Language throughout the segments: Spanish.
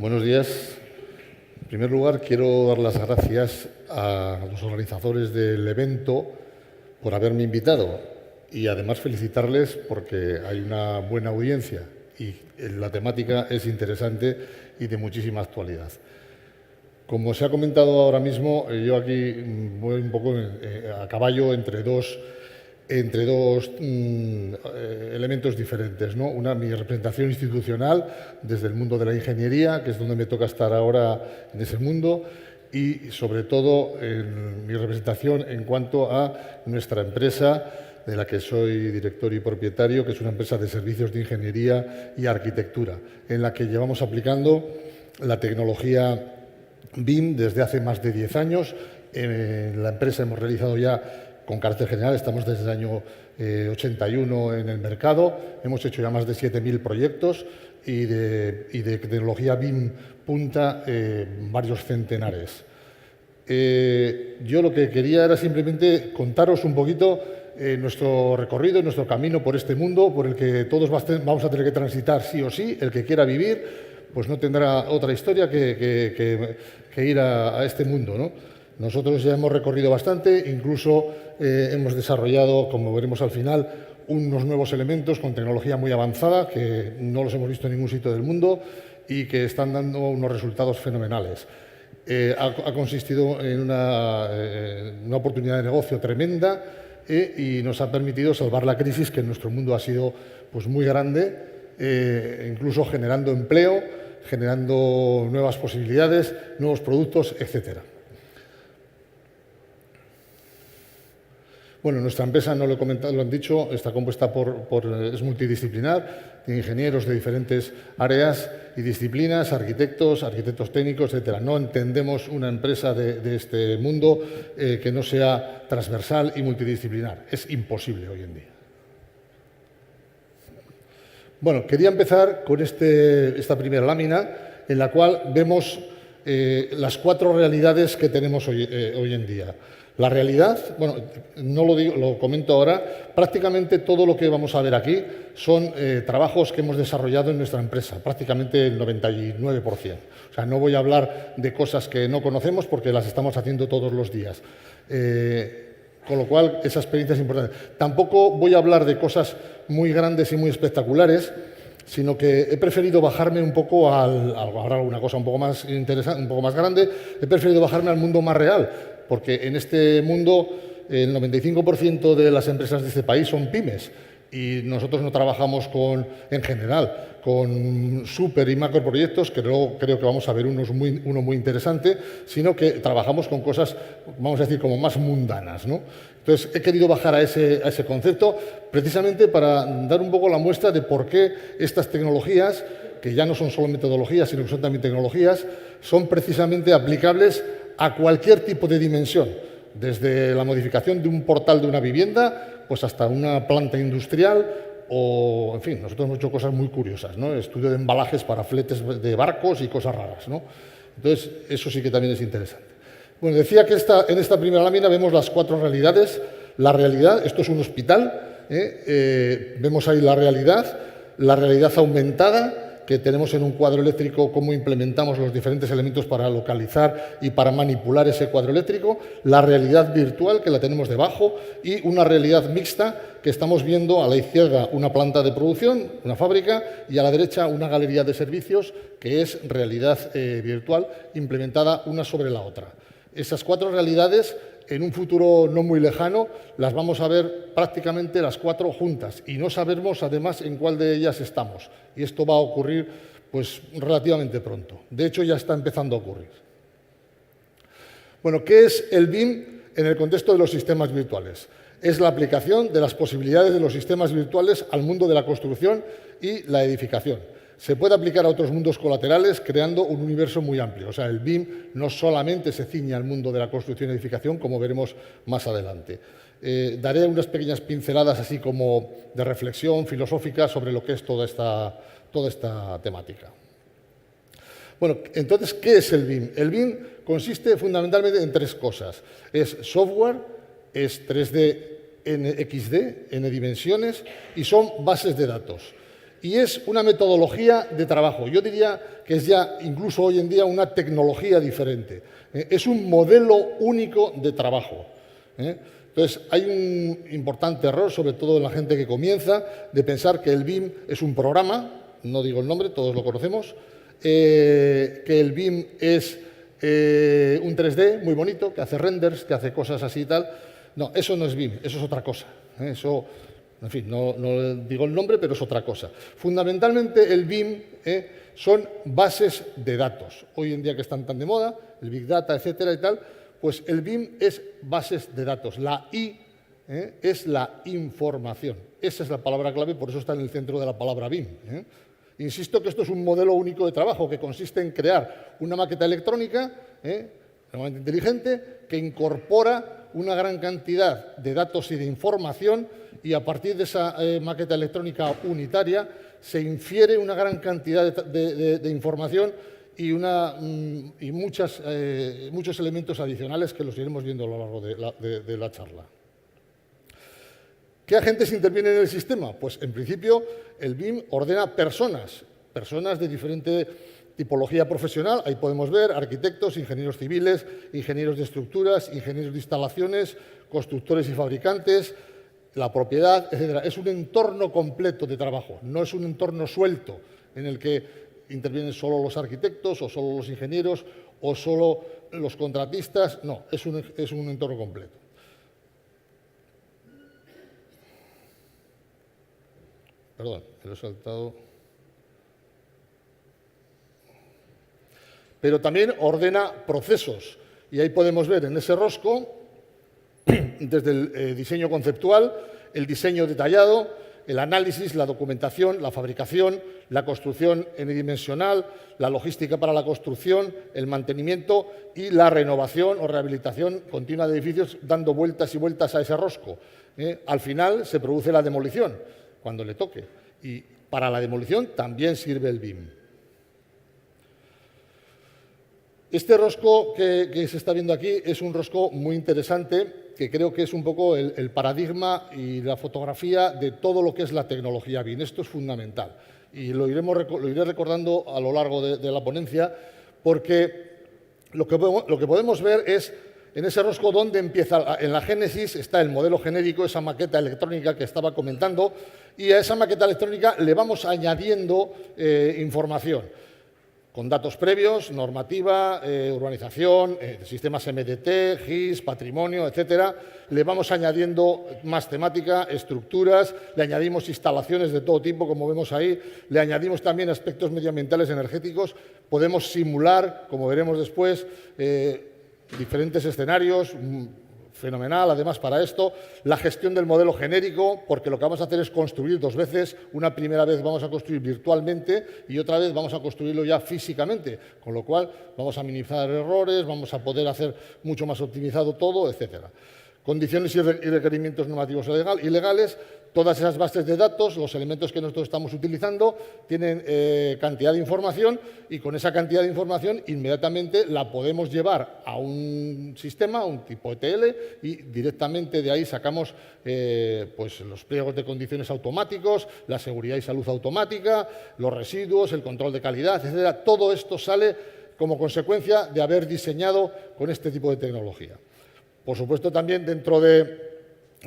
Buenos días. En primer lugar, quiero dar las gracias a los organizadores del evento por haberme invitado y además felicitarles porque hay una buena audiencia y la temática es interesante y de muchísima actualidad. Como se ha comentado ahora mismo, yo aquí voy un poco a caballo entre dos elementos diferentes, ¿no? Una, mi representación institucional desde el mundo de la ingeniería, que es donde me toca estar ahora en ese mundo, y sobre todo mi representación en cuanto a nuestra empresa, de la que soy director y propietario, que es una empresa de servicios de ingeniería y arquitectura, en la que llevamos aplicando la tecnología BIM desde hace más de 10 años. En la empresa hemos realizado ya, con carácter general, estamos desde el año 81 en el mercado, hemos hecho ya más de 7.000 proyectos y de tecnología BIM punta varios centenares. Yo lo que quería era simplemente contaros un poquito nuestro recorrido, nuestro camino por este mundo, por el que todos vamos a tener que transitar sí o sí. El que quiera vivir, pues no tendrá otra historia que ir a este mundo, ¿no? Nosotros ya hemos recorrido bastante, incluso hemos desarrollado, como veremos al final, unos nuevos elementos con tecnología muy avanzada que no los hemos visto en ningún sitio del mundo y que están dando unos resultados fenomenales. Ha consistido en una oportunidad de negocio tremenda y nos ha permitido salvar la crisis, que en nuestro mundo ha sido pues, muy grande, incluso generando empleo, generando nuevas posibilidades, nuevos productos, etcétera. Bueno, nuestra empresa, no lo he comentado, lo han dicho, está compuesta es multidisciplinar, de ingenieros de diferentes áreas y disciplinas, arquitectos técnicos, etcétera. No entendemos una empresa de este mundo que no sea transversal y multidisciplinar. Es imposible hoy en día. Bueno, quería empezar con esta primera lámina en la cual vemos las 4 realidades que tenemos hoy en día. La realidad, bueno, no lo digo, lo comento ahora, prácticamente todo lo que vamos a ver aquí son trabajos que hemos desarrollado en nuestra empresa, prácticamente el 99%. O sea, no voy a hablar de cosas que no conocemos porque las estamos haciendo todos los días. Con lo cual, esa experiencia es importante. Tampoco voy a hablar de cosas muy grandes y muy espectaculares, sino que he preferido bajarme un poco ahora una cosa un poco más interesante, un poco más grande, he preferido bajarme al mundo más real, porque en este mundo el 95% de las empresas de este país son pymes y nosotros no trabajamos en general con super y macro proyectos, que luego creo que vamos a ver uno muy interesante, sino que trabajamos con cosas, vamos a decir, como más mundanas, ¿no? Entonces, he querido bajar a ese concepto precisamente para dar un poco la muestra de por qué estas tecnologías, que ya no son solo metodologías, sino que son también tecnologías, son precisamente aplicables a cualquier tipo de dimensión, desde la modificación de un portal de una vivienda, pues hasta una planta industrial o, en fin, nosotros hemos hecho cosas muy curiosas, ¿no? Estudio de embalajes para fletes de barcos y cosas raras, ¿no? Entonces, eso sí que también es interesante. Bueno, decía que en esta primera lámina vemos las 4 realidades. La realidad, esto es un hospital, vemos ahí la realidad aumentada, que tenemos en un cuadro eléctrico, cómo implementamos los diferentes elementos para localizar y para manipular ese cuadro eléctrico, la realidad virtual, que la tenemos debajo, y una realidad mixta, que estamos viendo a la izquierda una planta de producción, una fábrica, y a la derecha una galería de servicios, que es realidad virtual implementada una sobre la otra. Esas 4 realidades, en un futuro no muy lejano, las vamos a ver prácticamente las 4 juntas y no sabemos, además, en cuál de ellas estamos. Y esto va a ocurrir pues, relativamente pronto. De hecho, ya está empezando a ocurrir. Bueno, ¿qué es el BIM en el contexto de los sistemas virtuales? Es la aplicación de las posibilidades de los sistemas virtuales al mundo de la construcción y la edificación. Se puede aplicar a otros mundos colaterales creando un universo muy amplio. O sea, el BIM no solamente se ciñe al mundo de la construcción y edificación, como veremos más adelante. Daré unas pequeñas pinceladas así como de reflexión filosófica sobre lo que es toda esta temática. Bueno, entonces, ¿qué es el BIM? El BIM consiste fundamentalmente en 3 cosas. Es software, es 3D en XD, en dimensiones, y son bases de datos. y es una metodología de trabajo. Yo diría que es ya, incluso hoy en día, una tecnología diferente. Es un modelo único de trabajo. Entonces, hay un importante error, sobre todo en la gente que comienza, de pensar que el BIM es un programa, no digo el nombre, todos lo conocemos, que el BIM es un 3D muy bonito, que hace renders, que hace cosas así y tal. No, eso no es BIM, eso es otra cosa. Eso, en fin, no digo el nombre, pero es otra cosa. Fundamentalmente, el BIM son bases de datos. Hoy en día que están tan de moda, el Big Data, etcétera y tal, pues el BIM es bases de datos. La I es la información. Esa es la palabra clave, por eso está en el centro de la palabra BIM. Insisto que esto es un modelo único de trabajo que consiste en crear una maqueta electrónica extremadamente inteligente que incorpora una gran cantidad de datos y de información y a partir de esa maqueta electrónica unitaria se infiere una gran cantidad de información y muchos elementos adicionales que los iremos viendo a lo largo de la charla. ¿Qué agentes intervienen en el sistema? Pues, en principio, el BIM ordena personas de diferente tipología profesional. Ahí podemos ver arquitectos, ingenieros civiles, ingenieros de estructuras, ingenieros de instalaciones, constructores y fabricantes, la propiedad, etcétera. Es un entorno completo de trabajo, no es un entorno suelto en el que intervienen solo los arquitectos o solo los ingenieros o solo los contratistas. No, es un entorno completo. Perdón, me lo he saltado. Pero también ordena procesos. Y ahí podemos ver en ese rosco, desde el diseño conceptual, el diseño detallado, el análisis, la documentación, la fabricación, la construcción n-dimensional, la logística para la construcción, el mantenimiento y la renovación o rehabilitación continua de edificios, dando vueltas y vueltas a ese rosco. Al final se produce la demolición, cuando le toque. Y para la demolición también sirve el BIM. Este rosco que se está viendo aquí es un rosco muy interesante, que creo que es un poco el paradigma y la fotografía de todo lo que es la tecnología BIM. Esto es fundamental y lo iré recordando a lo largo de la ponencia, porque lo que podemos ver es en ese rosco donde empieza. En la génesis está el modelo genérico, esa maqueta electrónica que estaba comentando, y a esa maqueta electrónica le vamos añadiendo información con datos previos, normativa, urbanización, sistemas MDT, GIS, patrimonio, etcétera. Le vamos añadiendo más temática, estructuras, le añadimos instalaciones de todo tipo, como vemos ahí, le añadimos también aspectos medioambientales energéticos. Podemos simular, como veremos después, diferentes escenarios, fenomenal además para esto, la gestión del modelo genérico, porque lo que vamos a hacer es construir dos veces. Una primera vez vamos a construir virtualmente y otra vez vamos a construirlo ya físicamente, con lo cual vamos a minimizar errores, vamos a poder hacer mucho más optimizado todo, etcétera. Condiciones y requerimientos normativos y legales. Todas esas bases de datos, los elementos que nosotros estamos utilizando, tienen cantidad de información y con esa cantidad de información inmediatamente la podemos llevar a un sistema, un tipo ETL, y directamente de ahí sacamos pues los pliegos de condiciones automáticos, la seguridad y salud automática, los residuos, el control de calidad, etcétera. Todo esto sale como consecuencia de haber diseñado con este tipo de tecnología. Por supuesto, también dentro de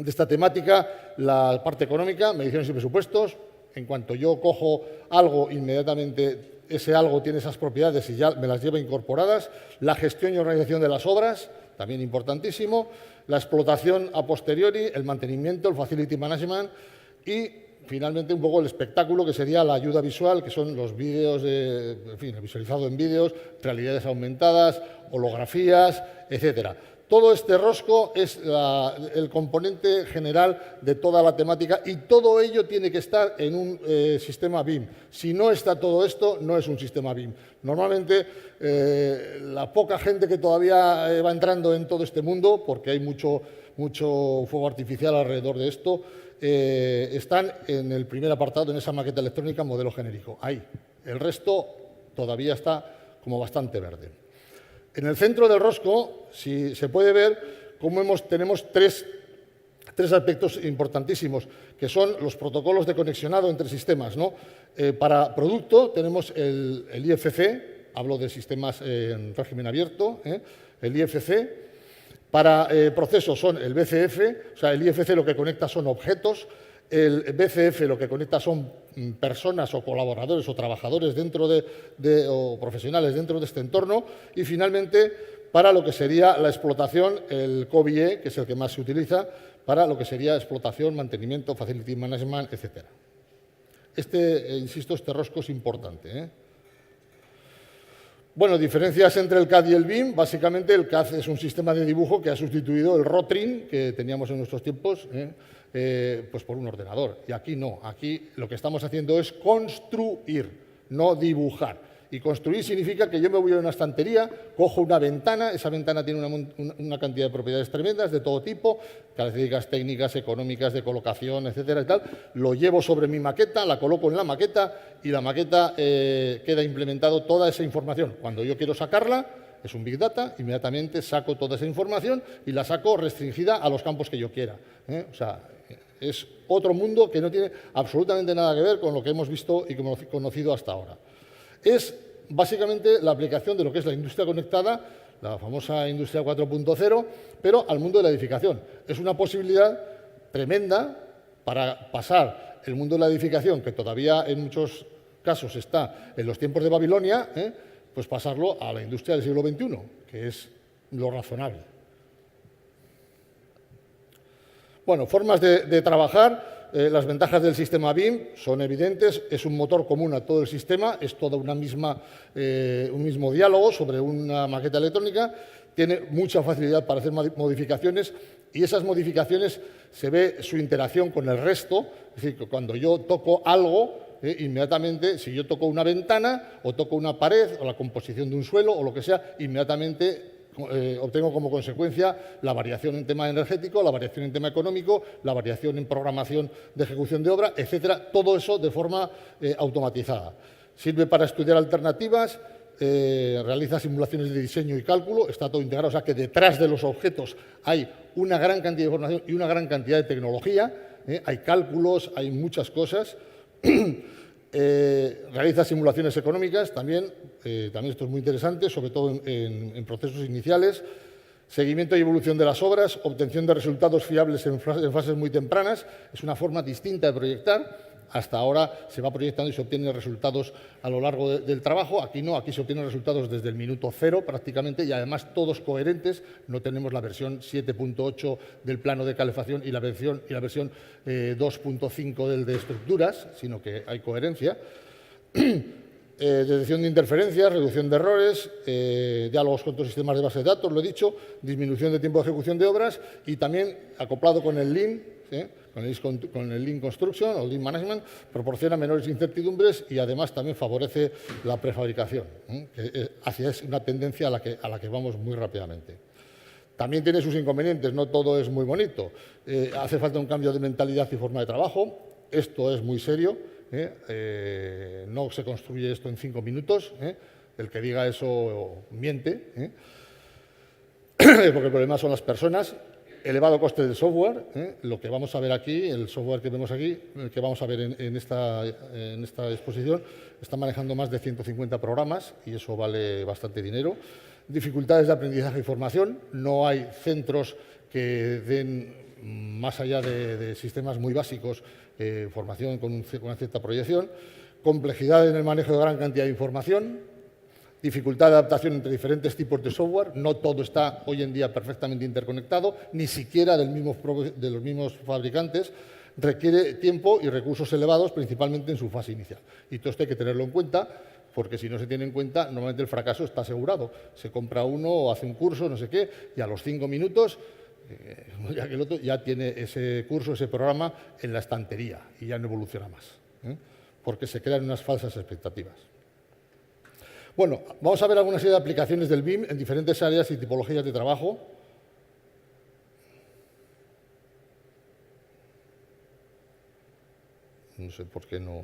esta temática, la parte económica, mediciones y presupuestos. En cuanto yo cojo algo, inmediatamente ese algo tiene esas propiedades y ya me las lleva incorporadas. La gestión y organización de las obras, también importantísimo. La explotación a posteriori, el mantenimiento, el facility management y, finalmente, un poco el espectáculo, que sería la ayuda visual, que son los vídeos, en fin, el visualizado en vídeos, realidades aumentadas, holografías, etcétera. Todo este rosco es el componente general de toda la temática y todo ello tiene que estar en un sistema BIM. Si no está todo esto, no es un sistema BIM. Normalmente, la poca gente que todavía va entrando en todo este mundo, porque hay mucho fuego artificial alrededor de esto, están en el primer apartado, en esa maqueta electrónica, modelo genérico. Ahí. El resto todavía está como bastante verde. En el centro del rosco, si se puede ver, cómo tenemos tres Tres aspectos importantísimos, que son los protocolos de conexionado entre sistemas, ¿no? Para producto tenemos el IFC, hablo de sistemas en régimen abierto, el IFC. Para procesos son el BCF, o sea, el IFC lo que conecta son objetos, el BCF lo que conecta son personas o colaboradores o trabajadores dentro o profesionales dentro de este entorno, y finalmente para lo que sería la explotación, el COBIE, que es el que más se utiliza, para lo que sería explotación, mantenimiento, facility management, etc. Insisto, este rosco es importante. Bueno, diferencias entre el CAD y el BIM. Básicamente, el CAD es un sistema de dibujo que ha sustituido el Rotring que teníamos en nuestros tiempos, pues por un ordenador. Y aquí no. Aquí lo que estamos haciendo es construir, no dibujar. Y construir significa que yo me voy a una estantería, cojo una ventana, esa ventana tiene una cantidad de propiedades tremendas de todo tipo, características técnicas, económicas, de colocación, etcétera y tal, lo llevo sobre mi maqueta, la coloco en la maqueta y la maqueta queda implementado toda esa información. Cuando yo quiero sacarla, es un Big Data, inmediatamente saco toda esa información y la saco restringida a los campos que yo quiera. O sea, es otro mundo que no tiene absolutamente nada que ver con lo que hemos visto y conocido hasta ahora. Es básicamente la aplicación de lo que es la industria conectada, la famosa industria 4.0, pero al mundo de la edificación. Es una posibilidad tremenda para pasar el mundo de la edificación, que todavía en muchos casos está en los tiempos de Babilonia, pues pasarlo a la industria del siglo XXI, que es lo razonable. Bueno, formas de trabajar. Las ventajas del sistema BIM son evidentes, es un motor común a todo el sistema, es todo un mismo diálogo sobre una maqueta electrónica, tiene mucha facilidad para hacer modificaciones y esas modificaciones se ve su interacción con el resto, es decir, que cuando yo toco algo, inmediatamente, si yo toco una ventana o toco una pared o la composición de un suelo o lo que sea, inmediatamente obtengo como consecuencia la variación en tema energético, la variación en tema económico, la variación en programación de ejecución de obra, etcétera, todo eso de forma automatizada. Sirve para estudiar alternativas, realiza simulaciones de diseño y cálculo, está todo integrado, o sea que detrás de los objetos hay una gran cantidad de información y una gran cantidad de tecnología, hay cálculos, hay muchas cosas. Realiza simulaciones económicas, también esto es muy interesante, sobre todo en procesos iniciales, seguimiento y evolución de las obras, obtención de resultados fiables en fases muy tempranas, es una forma distinta de proyectar. Hasta ahora se va proyectando y se obtienen resultados a lo largo del trabajo. Aquí no, aquí se obtienen resultados desde el minuto cero prácticamente y además todos coherentes. No tenemos la versión 7.8 del plano de calefacción y la versión 2.5 del de estructuras, sino que hay coherencia. Detección de interferencias, reducción de errores, diálogos con otros sistemas de base de datos, lo he dicho, disminución de tiempo de ejecución de obras y también acoplado con el Lean, con el Lean Construction o Lean Management, proporciona menores incertidumbres y además también favorece la prefabricación, que es una tendencia a la que vamos muy rápidamente. También tiene sus inconvenientes, no todo es muy bonito. Hace falta un cambio de mentalidad y forma de trabajo, esto es muy serio, no se construye esto en 5 minutos, el que diga eso miente, porque el problema son las personas. Elevado coste del software, lo que vamos a ver aquí, el software que vemos aquí, que vamos a ver en esta exposición, está manejando más de 150 programas y eso vale bastante dinero. Dificultades de aprendizaje y formación, no hay centros que den, más allá de sistemas muy básicos, formación con una cierta proyección. Complejidad en el manejo de gran cantidad de información. Dificultad de adaptación entre diferentes tipos de software, no todo está hoy en día perfectamente interconectado, ni siquiera de los mismos fabricantes, requiere tiempo y recursos elevados, principalmente en su fase inicial. Y todo esto hay que tenerlo en cuenta, porque si no se tiene en cuenta, normalmente el fracaso está asegurado. Se compra uno o hace un curso, no sé qué, y a los 5 minutos ya que el otro ya tiene ese curso, ese programa en la estantería y ya no evoluciona más, porque se crean unas falsas expectativas. Bueno, vamos a ver alguna serie de aplicaciones del BIM en diferentes áreas y tipologías de trabajo. No sé por qué no.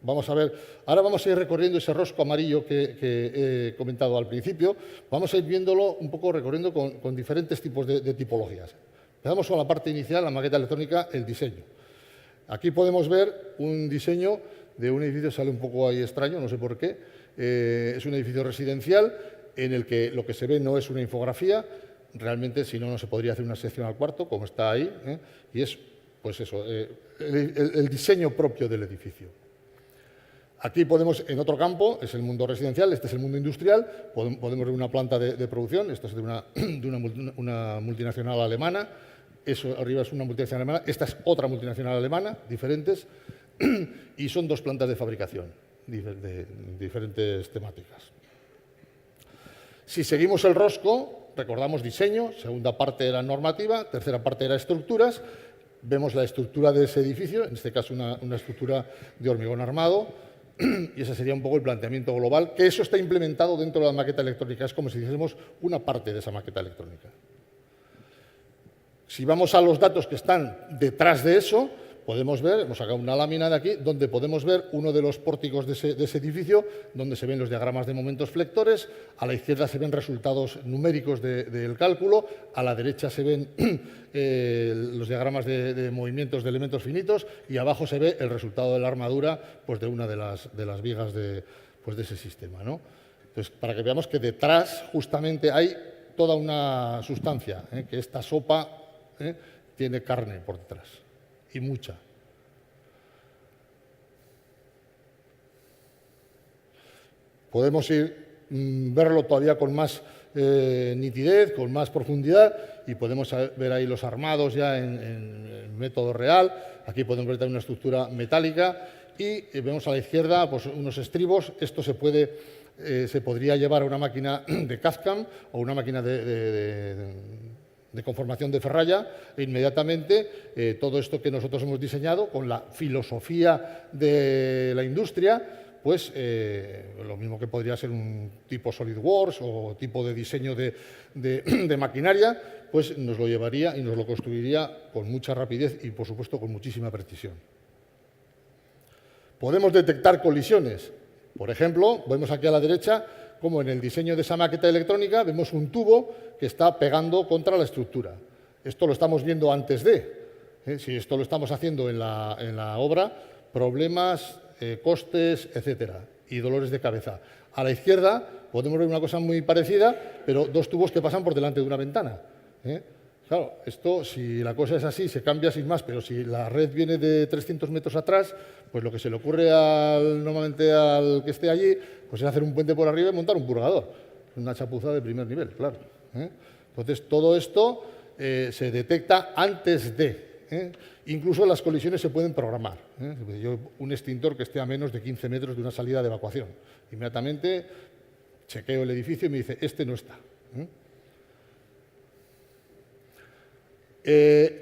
Vamos a ver, ahora vamos a ir recorriendo ese rosco amarillo que he comentado al principio. Vamos a ir viéndolo un poco recorriendo con diferentes tipos de tipologías. Empezamos con la parte inicial, la maqueta electrónica, el diseño. Aquí podemos ver un diseño de un edificio, sale un poco ahí extraño, no sé por qué. Es un edificio residencial en el que lo que se ve no es una infografía, realmente si no, no se podría hacer una sección al cuarto, como está ahí, y es, pues eso, el diseño propio del edificio. Aquí podemos, en otro campo, es el mundo residencial, este es el mundo industrial, podemos ver una planta de producción, esto es de una multinacional alemana, eso arriba es una multinacional alemana, esta es otra multinacional alemana, diferentes, y son dos plantas de fabricación de diferentes temáticas. Si seguimos el rosco, recordamos diseño, segunda parte era normativa, tercera parte era estructuras, vemos la estructura de ese edificio, en este caso una estructura de hormigón armado, y ese sería un poco el planteamiento global, que eso está implementado dentro de la maqueta electrónica, es como si dijésemos una parte de esa maqueta electrónica. Si vamos a los datos que están detrás de eso, podemos ver, hemos sacado una lámina de aquí, donde podemos ver uno de los pórticos de ese edificio, donde se ven los diagramas de momentos flectores, a la izquierda se ven resultados numéricos del cálculo, a la derecha se ven los diagramas de movimientos de elementos finitos y abajo se ve el resultado de la armadura pues, de una de las vigas de ese sistema, ¿no? Entonces, para que veamos que detrás justamente hay toda una sustancia, que esta sopa tiene carne por detrás. Y mucha. Podemos verlo todavía con más nitidez, con más profundidad, y podemos ver ahí los armados ya en método real. Aquí podemos ver también una estructura metálica y vemos a la izquierda pues, unos estribos. Esto se podría llevar a una máquina de CAD/CAM o una máquina de conformación de ferralla e inmediatamente todo esto que nosotros hemos diseñado con la filosofía de la industria, pues lo mismo que podría ser un tipo SolidWorks o tipo de diseño de maquinaria, pues nos lo llevaría y nos lo construiría con mucha rapidez y, por supuesto, con muchísima precisión. Podemos detectar colisiones. Por ejemplo, vemos aquí a la derecha como en el diseño de esa maqueta electrónica vemos un tubo que está pegando contra la estructura. Esto lo estamos viendo antes de. Si esto lo estamos haciendo en la obra, problemas, costes, etcétera, y dolores de cabeza. A la izquierda podemos ver una cosa muy parecida, pero dos tubos que pasan por delante de una ventana. Claro, esto, si la cosa es así, se cambia sin más, pero si la red viene de 300 metros atrás, pues lo que se le ocurre normalmente al que esté allí, pues es hacer un puente por arriba y montar un purgador. Una chapuza de primer nivel, claro. Entonces, todo esto se detecta antes de. Incluso las colisiones se pueden programar. Yo, un extintor que esté a menos de 15 metros de una salida de evacuación. Inmediatamente chequeo el edificio y me dice, este no está.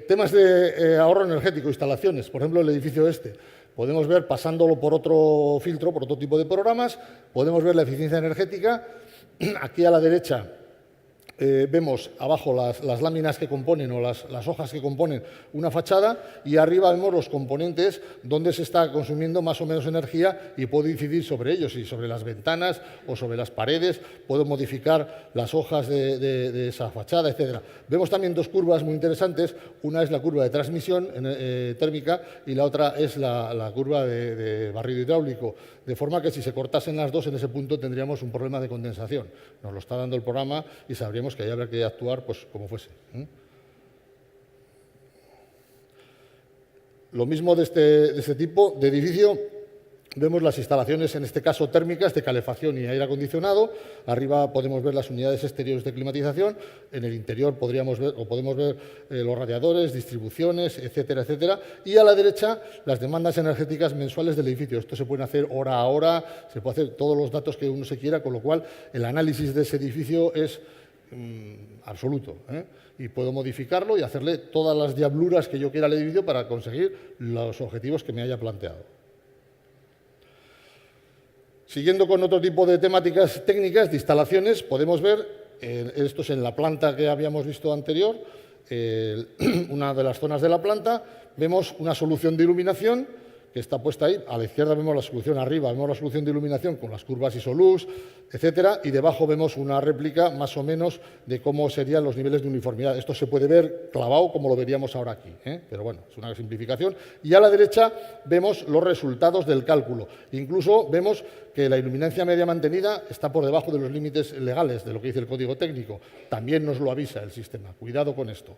Temas de ahorro energético, instalaciones, por ejemplo, el edificio este. Podemos ver, pasándolo por otro filtro, por otro tipo de programas, podemos ver la eficiencia energética. Aquí a la derecha vemos abajo las láminas que componen o las hojas que componen una fachada y arriba vemos los componentes donde se está consumiendo más o menos energía y puedo incidir sobre ellos y sobre las ventanas o sobre las paredes, puedo modificar las hojas de esa fachada, etc. Vemos también dos curvas muy interesantes, una es la curva de transmisión térmica y la otra es la curva de barrido hidráulico, de forma que si se cortasen las dos en ese punto tendríamos un problema de condensación. Nos lo está dando el programa y sabríamos que habría que actuar pues, como fuese. Lo mismo de este tipo de edificio, vemos las instalaciones, en este caso térmicas, de calefacción y aire acondicionado. Arriba podemos ver las unidades exteriores de climatización. En el interior podemos ver los radiadores, distribuciones, etcétera, etcétera. Y a la derecha, las demandas energéticas mensuales del edificio. Esto se puede hacer hora a hora, se puede hacer todos los datos que uno se quiera, con lo cual el análisis de ese edificio es absoluto, y puedo modificarlo y hacerle todas las diabluras que yo quiera al edificio para conseguir los objetivos que me haya planteado. Siguiendo con otro tipo de temáticas técnicas de instalaciones, podemos ver, esto es en la planta que habíamos visto anterior, una de las zonas de la planta, vemos una solución de iluminación que está puesta ahí. A la izquierda vemos la solución arriba, vemos la solución de iluminación con las curvas ISOLUX, etcétera, y debajo vemos una réplica más o menos de cómo serían los niveles de uniformidad. Esto se puede ver clavado como lo veríamos ahora aquí, pero bueno, es una simplificación. Y a la derecha vemos los resultados del cálculo. Incluso vemos que la iluminancia media mantenida está por debajo de los límites legales de lo que dice el código técnico. También nos lo avisa el sistema. Cuidado con esto.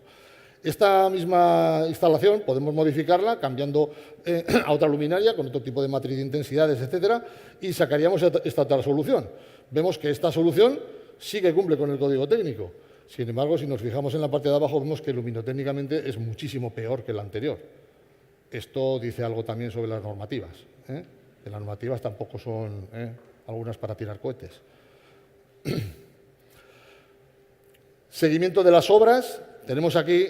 Esta misma instalación podemos modificarla cambiando a otra luminaria con otro tipo de matriz de intensidades, etcétera, y sacaríamos esta otra solución. Vemos que esta solución sí que cumple con el código técnico. Sin embargo, si nos fijamos en la parte de abajo, vemos que luminotécnicamente es muchísimo peor que la anterior. Esto dice algo también sobre las normativas, que las normativas tampoco son algunas para tirar cohetes. Seguimiento de las obras. Tenemos aquí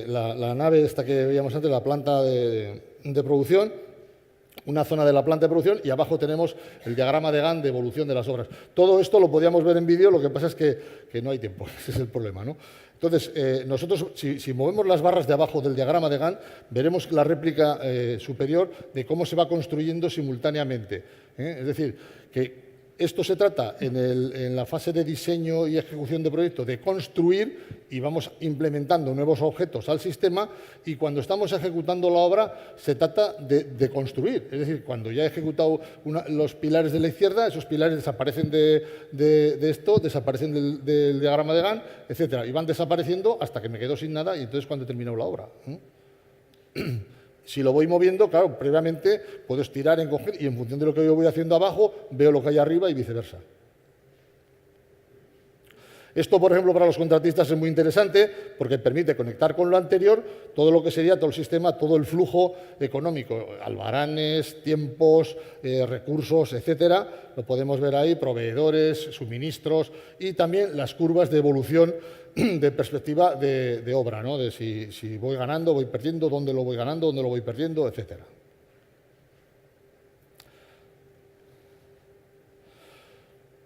la nave esta que veíamos antes, la planta de producción, una zona de la planta de producción, y abajo tenemos el diagrama de Gantt de evolución de las obras. Todo esto lo podíamos ver en vídeo, lo que pasa es que no hay tiempo, ese es el problema, ¿no? Entonces, nosotros, si movemos las barras de abajo del diagrama de Gantt, veremos la réplica superior de cómo se va construyendo simultáneamente. Es decir, que esto se trata en la fase de diseño y ejecución de proyecto de construir y vamos implementando nuevos objetos al sistema, y cuando estamos ejecutando la obra se trata de construir. Es decir, cuando ya he ejecutado los pilares de la izquierda, esos pilares desaparecen de esto, desaparecen del diagrama de Gantt, etcétera, y van desapareciendo hasta que me quedo sin nada, y entonces cuando he terminado la obra. Si lo voy moviendo, claro, previamente puedo estirar, encoger, y en función de lo que yo voy haciendo abajo, veo lo que hay arriba y viceversa. Esto, por ejemplo, para los contratistas es muy interesante porque permite conectar con lo anterior todo lo que sería todo el sistema, todo el flujo económico, albaranes, tiempos, recursos, etcétera. Lo podemos ver ahí, proveedores, suministros y también las curvas de evolución de perspectiva de obra, ¿no? De si voy ganando, voy perdiendo, dónde lo voy ganando, dónde lo voy perdiendo, etcétera.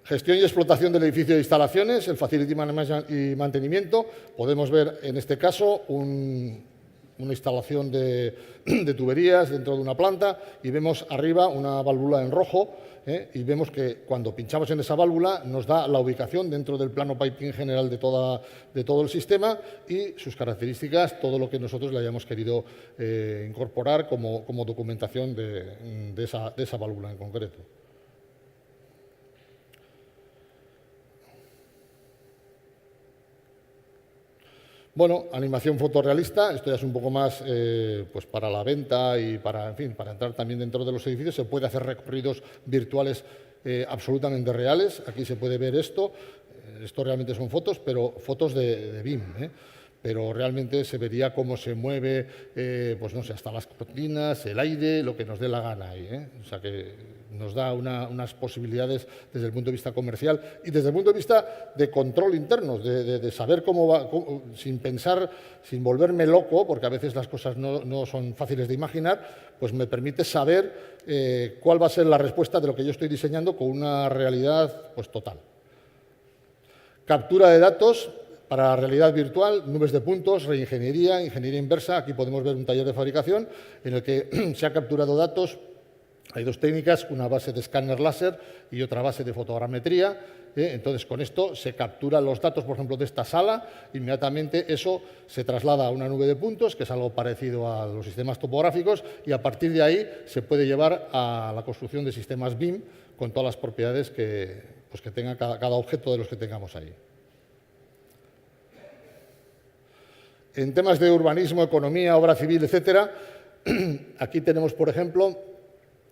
Gestión y explotación del edificio de instalaciones, el Facility Management y mantenimiento. Podemos ver en este caso una instalación de tuberías dentro de una planta y vemos arriba una válvula en rojo y vemos que cuando pinchamos en esa válvula nos da la ubicación dentro del plano piping general de todo el sistema y sus características, todo lo que nosotros le hayamos querido incorporar como documentación de esa válvula en concreto. Bueno, animación fotorrealista, esto ya es un poco más pues para la venta y para entrar también dentro de los edificios. Se puede hacer recorridos virtuales absolutamente reales. Aquí se puede ver esto. Esto realmente son fotos, pero fotos de BIM. Pero realmente se vería cómo se mueve, pues no sé, hasta las cortinas, el aire, lo que nos dé la gana ahí. O sea que nos da unas posibilidades desde el punto de vista comercial y desde el punto de vista de control interno, de saber cómo va, sin pensar, sin volverme loco, porque a veces las cosas no son fáciles de imaginar, pues me permite saber cuál va a ser la respuesta de lo que yo estoy diseñando con una realidad pues total. Captura de datos para realidad virtual, nubes de puntos, reingeniería, ingeniería inversa. Aquí podemos ver un taller de fabricación en el que se ha capturado datos. Hay dos técnicas, una base de escáner láser y otra base de fotogrametría. Entonces, con esto se capturan los datos, por ejemplo, de esta sala. Inmediatamente eso se traslada a una nube de puntos, que es algo parecido a los sistemas topográficos, y a partir de ahí se puede llevar a la construcción de sistemas BIM con todas las propiedades que tenga cada objeto de los que tengamos ahí. En temas de urbanismo, economía, obra civil, etcétera, aquí tenemos, por ejemplo,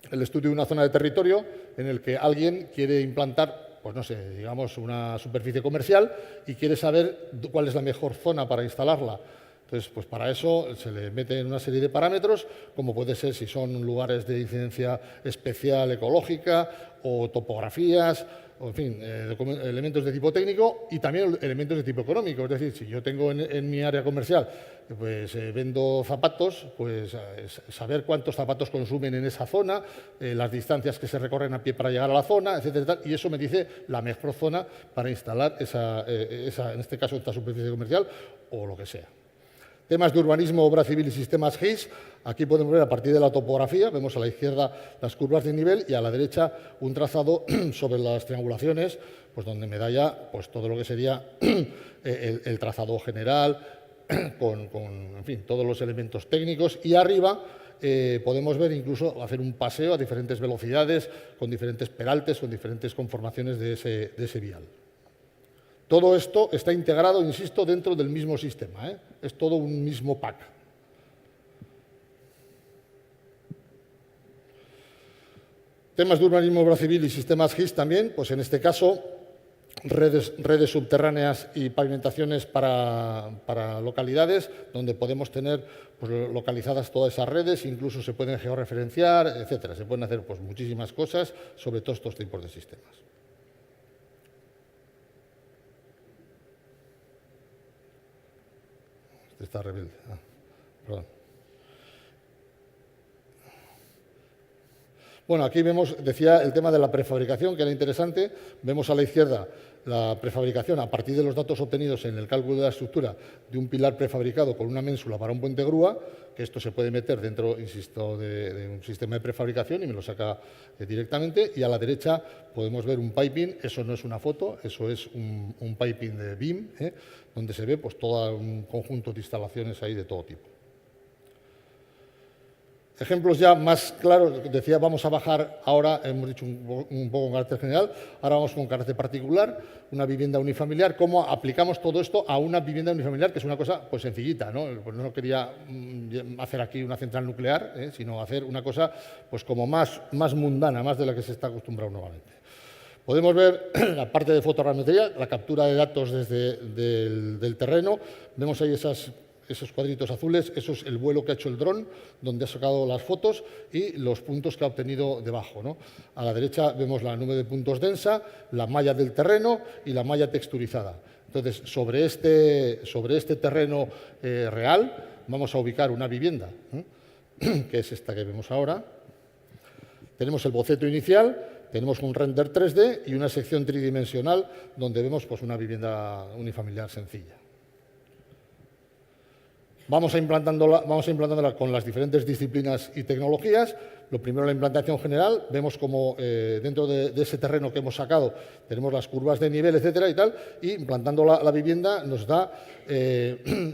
el estudio de una zona de territorio en el que alguien quiere implantar, pues no sé, digamos, una superficie comercial y quiere saber cuál es la mejor zona para instalarla. Entonces, pues para eso se le meten una serie de parámetros, como puede ser si son lugares de incidencia especial ecológica o topografías, o en fin, elementos de tipo técnico y también elementos de tipo económico. Es decir, si yo tengo en mi área comercial, pues vendo zapatos, pues saber cuántos zapatos consumen en esa zona, las distancias que se recorren a pie para llegar a la zona, etcétera, y eso me dice la mejor zona para instalar en este caso, esta superficie comercial o lo que sea. Temas de urbanismo, obra civil y sistemas GIS. Aquí podemos ver a partir de la topografía, vemos a la izquierda las curvas de nivel y a la derecha un trazado sobre las triangulaciones, pues donde me da ya pues, todo lo que sería el trazado general, con en fin, todos los elementos técnicos. Y arriba podemos ver incluso hacer un paseo a diferentes velocidades, con diferentes peraltes, con diferentes conformaciones de ese vial. Todo esto está integrado, insisto, dentro del mismo sistema, ¿eh? Es todo un mismo pack. Temas de urbanismo, obra civil y sistemas GIS también, pues en este caso, redes subterráneas y pavimentaciones para localidades, donde podemos tener pues, localizadas todas esas redes, incluso se pueden georreferenciar, etcétera. Se pueden hacer pues, muchísimas cosas sobre todos estos tipos de sistemas. Está rebelde. Perdón. Bueno, aquí vemos, decía, el tema de la prefabricación, que era interesante. Vemos a la izquierda la prefabricación a partir de los datos obtenidos en el cálculo de la estructura de un pilar prefabricado con una ménsula para un puente grúa, que esto se puede meter dentro, insisto, de un sistema de prefabricación y me lo saca directamente. Y a la derecha podemos ver un piping, eso no es una foto, eso es un piping de BIM, donde se ve pues, todo un conjunto de instalaciones ahí de todo tipo. Ejemplos ya más claros, decía, vamos a bajar ahora, hemos dicho un poco con carácter general, ahora vamos con carácter particular, una vivienda unifamiliar, cómo aplicamos todo esto a una vivienda unifamiliar, que es una cosa pues sencillita, ¿no? Pues no quería hacer aquí una central nuclear, sino hacer una cosa pues como más mundana, más de la que se está acostumbrado normalmente. Podemos ver la parte de fotogrametría, la captura de datos desde del terreno, vemos ahí esos cuadritos azules, eso es el vuelo que ha hecho el dron, donde ha sacado las fotos y los puntos que ha obtenido debajo, ¿no? A la derecha vemos la nube de puntos densa, la malla del terreno y la malla texturizada. Entonces, sobre este terreno real vamos a ubicar una vivienda, que es esta que vemos ahora. Tenemos el boceto inicial, tenemos un render 3D y una sección tridimensional donde vemos pues, una vivienda unifamiliar sencilla. Vamos implantándola con las diferentes disciplinas y tecnologías. Lo primero, la implantación general. Vemos como dentro de ese terreno que hemos sacado tenemos las curvas de nivel, etcétera y tal, y implantando la vivienda nos da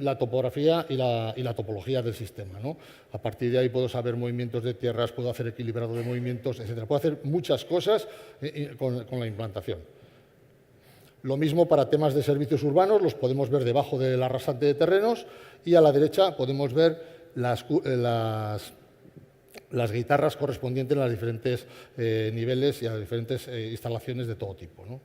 la topografía y la topología del sistema, ¿no? A partir de ahí puedo saber movimientos de tierras, puedo hacer equilibrado de movimientos, etcétera. Puedo hacer muchas cosas con la implantación. Lo mismo para temas de servicios urbanos, los podemos ver debajo del arrasante de terrenos y a la derecha podemos ver las guitarras correspondientes a los diferentes niveles y a las diferentes instalaciones de todo tipo, ¿no?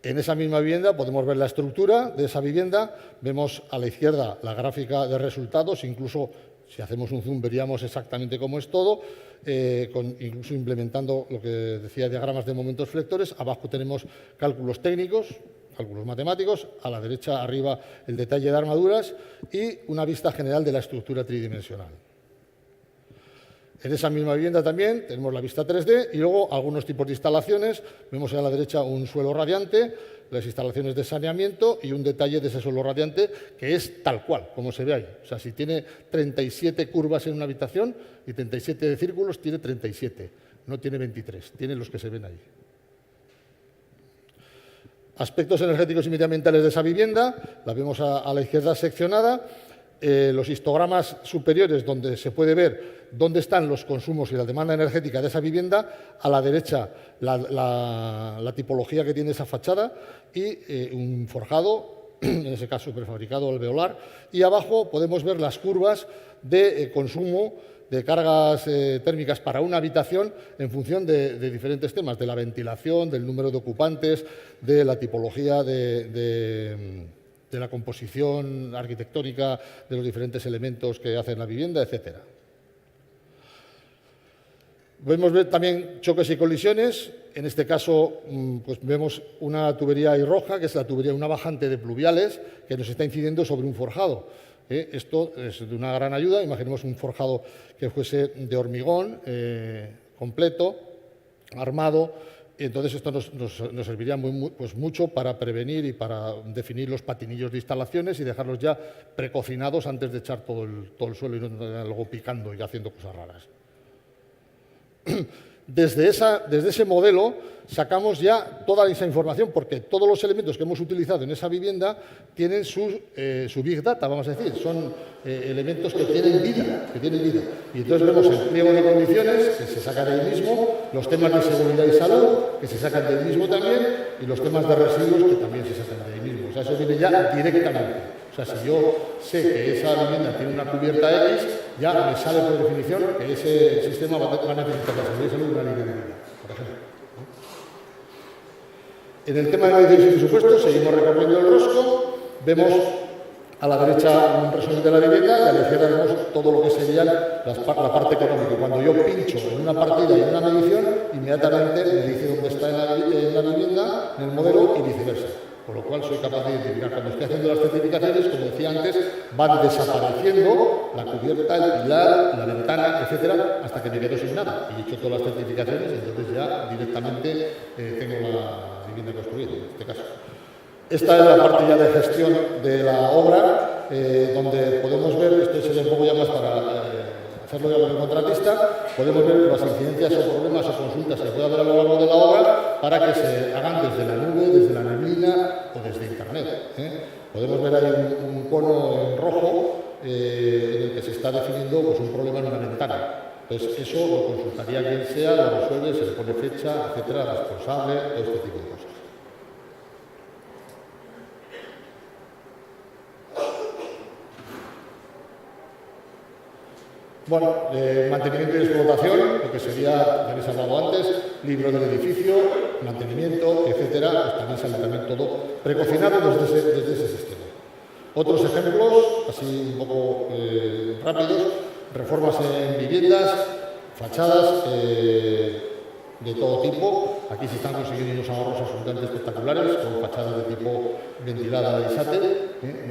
En esa misma vivienda podemos ver la estructura de esa vivienda, vemos a la izquierda la gráfica de resultados, incluso si hacemos un zoom veríamos exactamente cómo es todo, incluso implementando lo que decía diagramas de momentos flectores. Abajo tenemos cálculos técnicos, cálculos matemáticos, a la derecha arriba el detalle de armaduras y una vista general de la estructura tridimensional. En esa misma vivienda también tenemos la vista 3D y luego algunos tipos de instalaciones. Vemos a la derecha un suelo radiante, las instalaciones de saneamiento y un detalle de ese suelo radiante que es tal cual, como se ve ahí. O sea, si tiene 37 curvas en una habitación y 37 círculos, tiene 37, no tiene 23, tiene los que se ven ahí. Aspectos energéticos y medioambientales de esa vivienda, la vemos a la izquierda seccionada. Los histogramas superiores donde se puede ver dónde están los consumos y la demanda energética de esa vivienda, a la derecha la tipología que tiene esa fachada y un forjado, en ese caso prefabricado alveolar, y abajo podemos ver las curvas de consumo de cargas térmicas para una habitación en función de diferentes temas, de la ventilación, del número de ocupantes, de la tipología de la composición arquitectónica de los diferentes elementos que hacen la vivienda, etcétera. Podemos ver también choques y colisiones. En este caso, pues vemos una tubería ahí roja, que es la tubería, una bajante de pluviales, que nos está incidiendo sobre un forjado. Esto es de una gran ayuda. Imaginemos un forjado que fuese de hormigón, completo, armado, Y entonces esto nos serviría pues mucho para prevenir y para definir los patinillos de instalaciones y dejarlos ya precocinados antes de echar todo el suelo y no luego picando y haciendo cosas raras. Desde ese modelo sacamos ya toda esa información, porque todos los elementos que hemos utilizado en esa vivienda tienen su Big Data, vamos a decir, son elementos que tienen vida. Y entonces vemos el pliego de condiciones, que se saca de ahí mismo, los temas de seguridad y salud, que se sacan de ahí mismo también, y los temas de residuos, que también se sacan de ahí mismo. O sea, eso viene ya directamente. O sea, si yo sé que esa vivienda tiene una cubierta X, ya me sale por definición que ese sistema va a necesitar la seguridad y salud de una línea de vida, por ejemplo. En el tema de mediciones y presupuestos, seguimos recorriendo el rosco, vemos a la derecha un resumen de la vivienda y a la izquierda vemos todo lo que sería la parte económica. Cuando yo pincho en una partida y en una medición, inmediatamente me dice dónde está en la vivienda, en el modelo y viceversa. Por lo cual soy capaz de identificar. Cuando estoy haciendo las certificaciones, como decía antes, van desapareciendo la cubierta, el pilar, la ventana, etcétera, hasta que me quedo sin nada. Y he hecho todas las certificaciones y entonces ya directamente tengo la vivienda construida, en este caso. Esta es la parte ya de gestión de la obra, donde podemos ver, esto sería un poco ya más para hacerlo ya con el contratista, podemos ver las incidencias o problemas o consultas que puede haber a lo largo de la obra para que se hagan desde la nube, desde la neblina o desde Internet. Podemos ver ahí un cono en rojo en el que se está definiendo pues, un problema en una ventana. Entonces, eso lo consultaría quien sea, lo resuelve, se le pone fecha, etcétera, responsable, todo este tipo de cosas. Bueno, mantenimiento y explotación, lo que sería, ya habéis hablado antes, libro del edificio, mantenimiento, etcétera, pues también sale también todo precocinado desde ese sistema. Otros ejemplos, así un poco rápidos, reformas en viviendas, fachadas de todo tipo. Aquí se están consiguiendo unos ahorros absolutamente espectaculares, con fachadas de tipo ventilada de ISATE,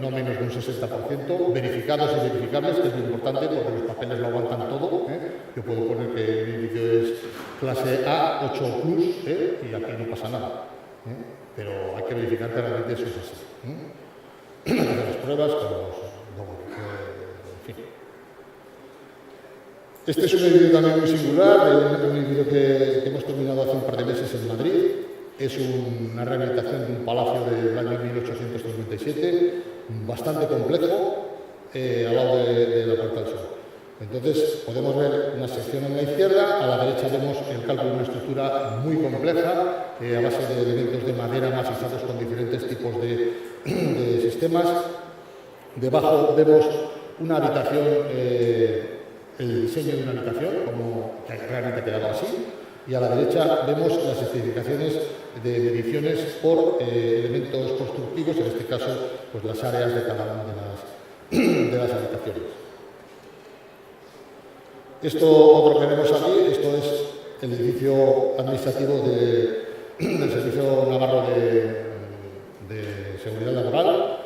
no menos de un 60%, verificados y verificables, que es muy importante porque los papeles lo aguantan todo. Yo puedo poner que el edificio es clase A, 8 plus, y aquí no pasa nada. Pero hay que verificar que realmente eso es así. Hacer las pruebas, en fin. Este es un edificio también muy singular, un edificio que hemos terminado hace un par de meses en Madrid. Es una rehabilitación de un palacio del año 1857, bastante complejo, al lado de la Puerta del Sol. Entonces, podemos ver una sección en la izquierda, a la derecha vemos el cálculo de una estructura muy compleja, a base de elementos de madera masizados con diferentes tipos de sistemas. Debajo vemos una habitación, el diseño de una habitación, como que realmente ha quedado así, y a la derecha vemos las especificaciones de mediciones por elementos constructivos, en este caso, pues las áreas de cada una de las habitaciones. Esto, otro que vemos aquí, esto es el edificio administrativo del Servicio Navarro de Seguridad Laboral,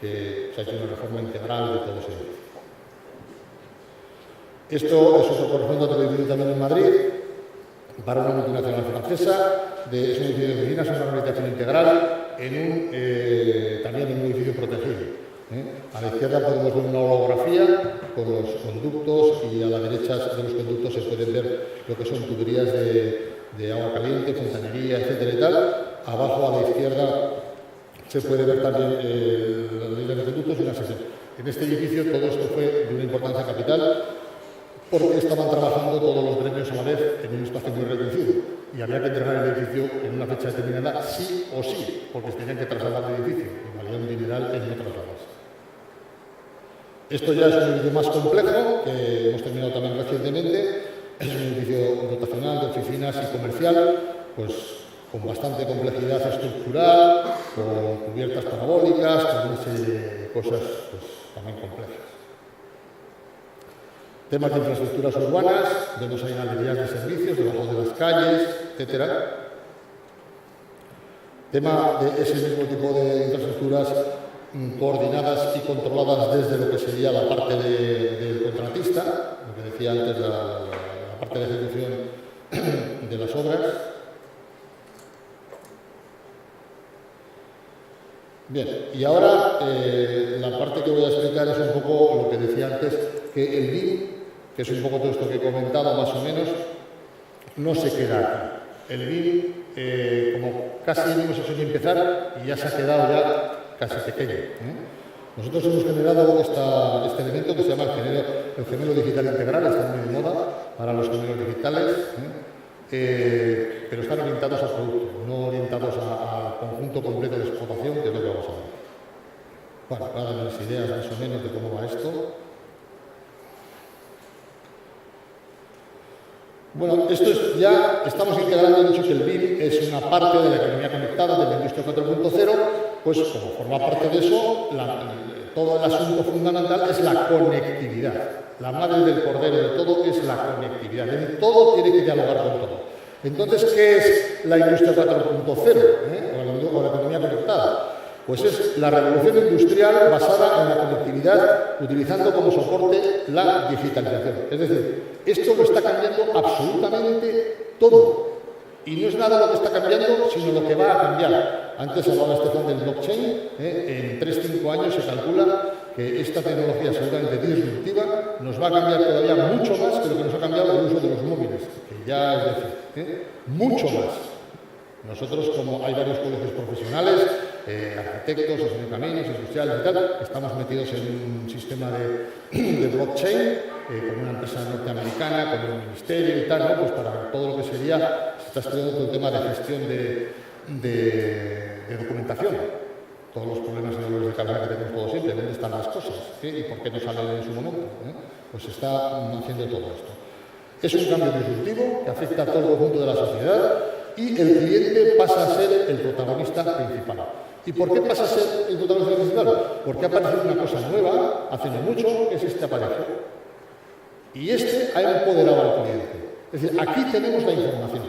que se ha hecho una reforma integral de todo ese edificio. Esto es otro corresponde a otro edificio también en Madrid, para una multinacional francesa, es un edificio de oficinas, una rehabilitación integral, también en un edificio protegido. A la izquierda podemos ver una holografía con los conductos y a la derecha de los conductos se pueden ver lo que son tuberías de agua caliente, fontanería, etcétera y tal. Abajo a la izquierda se puede ver también la línea de conductos y una sección. En este edificio todo esto fue de una importancia capital porque estaban trabajando todos los gremios a la vez en un espacio muy reducido y había que entregar el edificio en una fecha determinada sí o sí, porque tenían que trasladar el edificio y valía un dineral en no trasladarse. Esto ya es un edificio más complejo, que hemos terminado también recientemente. Es un edificio dotacional de oficinas y comercial, pues con bastante complejidad estructural, con cubiertas parabólicas, con una serie de cosas pues, también complejas. Temas de infraestructuras urbanas, vemos ahí galerías de servicios debajo de las calles, etcétera. Tema de ese mismo tipo de infraestructuras coordinadas y controladas desde lo que sería la parte del contratista, lo que decía antes, la parte de ejecución de las obras. Bien, y ahora la parte que voy a explicar es un poco lo que decía antes, que el BIM, que es un poco todo esto que he comentado más o menos, no se queda aquí. El BIM, como casi hemos hecho ni empezar, y ya se ha quedado ya casi pequeño. Nosotros hemos generado este elemento que se llama el gemelo digital integral, está muy de moda para los gemelos digitales, pero están orientados al producto, no orientados al conjunto completo de explotación, que es lo que vamos a ver. Bueno, para darles ideas más o menos de cómo va esto. Bueno, esto es ya, estamos integrando, he dicho que el BIM es una parte de la economía conectada, de la industria 4.0, pues como forma parte de eso, todo el asunto fundamental es la conectividad. La madre del cordero de todo es la conectividad. Todo tiene que dialogar con todo. Entonces, ¿qué es la industria 4.0 o la economía conectada? Pues es la revolución industrial basada en la conectividad, utilizando como soporte la digitalización. Es decir, esto lo está cambiando absolutamente todo. Y no es nada lo que está cambiando, sino lo que va a cambiar. Antes hablaba Estefan del blockchain. En 3-5 años se calcula que esta tecnología absolutamente disruptiva nos va a cambiar todavía mucho más que lo que nos ha cambiado el uso de los móviles, que ya es decir, mucho más. Nosotros, como hay varios colegios profesionales, arquitectos, ingenieros de caminos, industriales y tal, estamos metidos en un sistema de blockchain con una empresa norteamericana, con un ministerio y tal, ¿no? Pues para todo lo que sería, se está estudiando todo el tema de gestión de documentación. Todos los problemas y dolores de cabeza que tenemos todos siempre, dónde están las cosas y por qué no salen en su momento. Pues se está haciendo todo esto. Es un cambio disruptivo que afecta a todo el conjunto de la sociedad y el cliente pasa a ser el protagonista principal. ¿Y por qué pasa a ser el protagonista principal? Porque ha aparecido una cosa nueva, hace no mucho, que es este aparato. Y este ha empoderado al cliente. Es decir, aquí tenemos la información.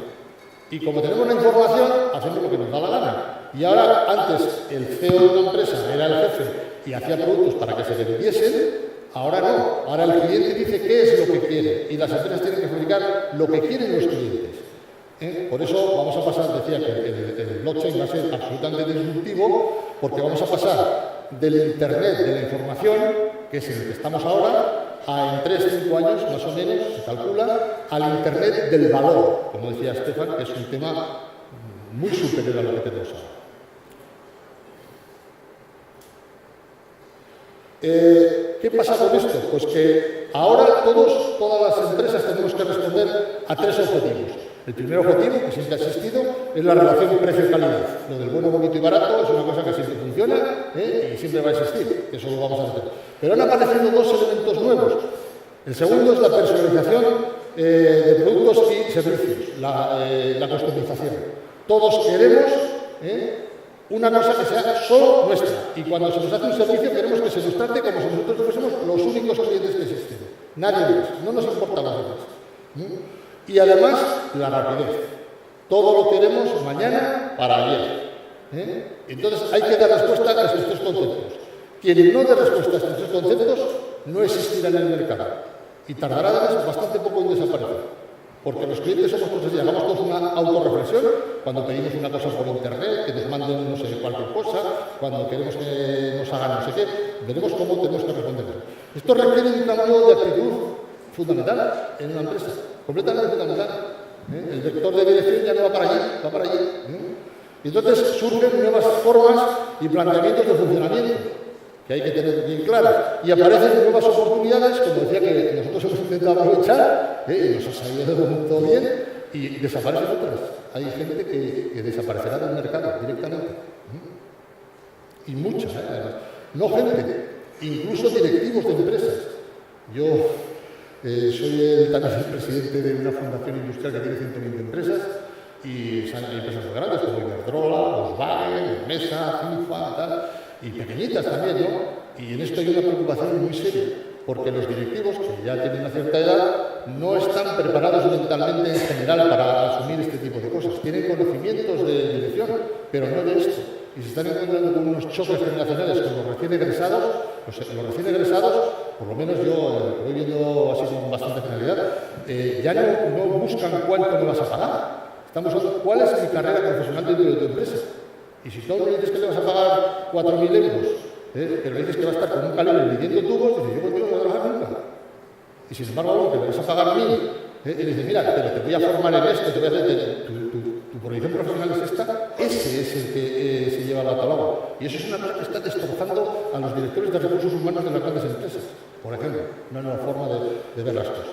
Y como tenemos la información, hacemos lo que nos da la gana. Y ahora, antes, el CEO de una empresa era el jefe y hacía productos para que se le vendiesen, ahora no. Ahora el cliente dice qué es lo que quiere. Y las empresas tienen que fabricar lo que quieren los clientes. Por eso vamos a pasar, decía que el blockchain va a ser absolutamente disruptivo, porque vamos a pasar del Internet de la información, que es en el que estamos ahora, a en 3-5 años, más o menos, se calcula, al Internet del valor, como decía Estefan, que es un tema muy superior a lo que tenemos ahora. ¿Qué pasa con esto? Pues que ahora todas las empresas tenemos que responder a 3 objetivos. El primer objetivo, que siempre ha existido, es la relación precio-calidad. Lo del bueno, bonito y barato es una cosa que siempre funciona y siempre va a existir. Eso lo vamos a hacer. Pero han aparecido 2 elementos nuevos. El segundo es la personalización de productos y servicios, la customización. Todos queremos una cosa que sea solo nuestra. Y cuando se nos hace un servicio, queremos que se nos trate como si nosotros fuésemos los únicos clientes que existen. Nadie más. No nos importa los demás. Y además, la rapidez. Todo lo queremos mañana para ayer. Entonces, hay que dar respuesta a estos 3 conceptos. Quien no dé respuesta a estos 3 conceptos no existirá en el mercado. Y tardará además bastante poco en desaparecer. Porque los clientes somos todos así, hagamos todos una autorreflexión cuando pedimos una cosa por internet, que nos manden no sé cualquier cosa, cuando queremos que nos hagan no sé qué, veremos cómo tenemos que responder. Esto requiere un cambio de actitud fundamental en una empresa, completamente fundamental. El vector de dirección ya no va para allí, va para allí. Y entonces surgen nuevas formas y planteamientos de funcionamiento que hay que tener bien claras. Y aparecen nuevas oportunidades, como decía, que nosotros hemos intentado aprovechar, y nos ha salido de momento bien, y desaparecen otras. Hay gente que desaparecerá del mercado directamente. Y muchas, además. No gente, incluso directivos de empresas. Yo soy también el presidente de una fundación industrial que tiene 120 empresas, y hay empresas muy grandes como Iberdrola, Volkswagen, Mesa, FIFA, tal, y pequeñitas también, ¿no? Y en esto hay una preocupación muy seria, porque los directivos, que ya tienen una cierta edad, no están preparados mentalmente en general para asumir este tipo de cosas. Tienen conocimientos de dirección, pero no de esto. Y se están encontrando con unos choques generacionales con los recién egresados. Los recién egresados, por lo menos yo lo voy viendo así con bastante generalidad, ya no buscan cuánto me vas a pagar. Están buscando cuál es mi carrera profesional dentro de tu empresa. Y si tú le dices que le vas a pagar 4.000 euros, pero le dices que va a estar con un calibre midiendo tubos, dice, yo contigo no voy a trabajar nunca. Y sin embargo, luego que le vas a pagar 1.000, y le dices, mira, pero te voy a formar en esto, te voy a hacer, tu proyección profesional es esta, ese es el que se lleva la talaga. Y eso es una cosa que está destrozando a los directores de recursos humanos de las grandes empresas, por ejemplo, una nueva forma de ver las cosas.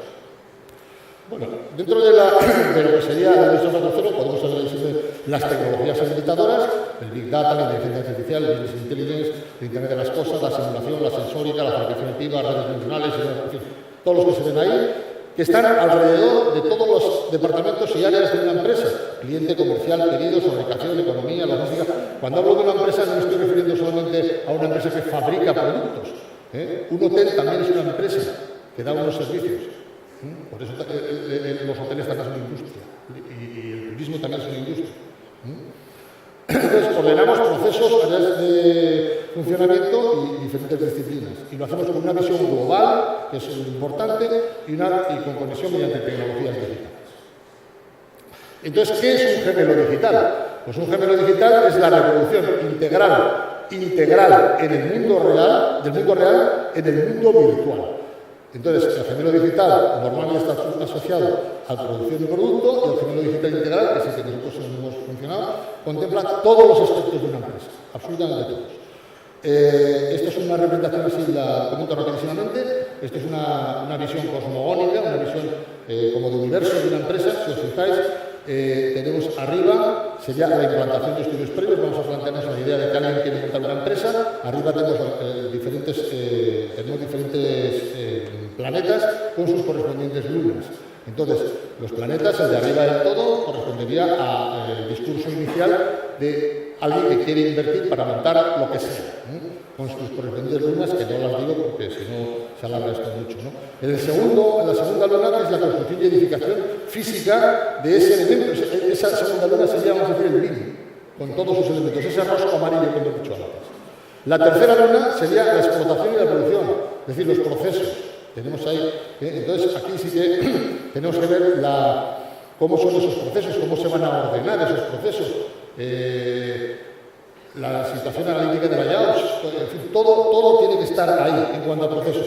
Bueno, dentro de lo que sería la Industria 4.0 podemos hablar de las tecnologías habilitadoras, el Big Data, la inteligencia artificial, el Business Intelligence, el Internet de las Cosas, la simulación, la sensórica, la fabricación activa, las redes funcionales, en fin, todos los que se ven ahí, que están alrededor de todos los departamentos y áreas de una empresa, cliente, comercial, pedidos, fabricación, economía, logística. Cuando hablo de una empresa no me estoy refiriendo solamente a una empresa que fabrica productos. Un hotel también es una empresa que da unos servicios. Por eso los hoteles también son industria y el turismo también es una industria. Entonces, ordenamos procesos, áreas de funcionamiento y diferentes disciplinas. Y lo hacemos con una visión global, que es lo importante, y con conexión mediante tecnologías digitales. Entonces, ¿qué es un gemelo digital? Pues un gemelo digital es la revolución integral en el mundo real, del mundo real en el mundo virtual. Entonces, el gemelo digital normalmente está asociado a la producción de producto y el gemelo digital integral, que es el que nosotros hemos funcionado, contempla todos los aspectos de una empresa, absolutamente todos. Esto es una representación así, la comento rapidísimamente. Esto es una visión cosmogónica, una visión como de universo de una empresa. Si os fijáis, tenemos arriba, sería la implantación de estudios previos. Vamos a plantearnos la idea de que alguien quiere montar una empresa. Arriba tenemos diferentes planetas con sus correspondientes lunas. Entonces, los planetas, el de arriba del todo, correspondería al discurso inicial de alguien que quiere invertir para montar lo que sea, con sus correspondientes lunas, que no las digo porque si no se alarga esto mucho, ¿no? En la segunda luna es la construcción y edificación física de ese elemento. Esa segunda luna sería, vamos a decir, el BIM, con todos sus elementos, ese rosco amarillo que hemos dicho antes. La tercera luna sería la explotación y la producción, es decir, los procesos. Tenemos ahí, entonces aquí sí que tenemos que ver cómo son esos procesos, cómo se van a ordenar esos procesos, la situación analítica de layouts, en fin, todo tiene que estar ahí en cuanto a procesos.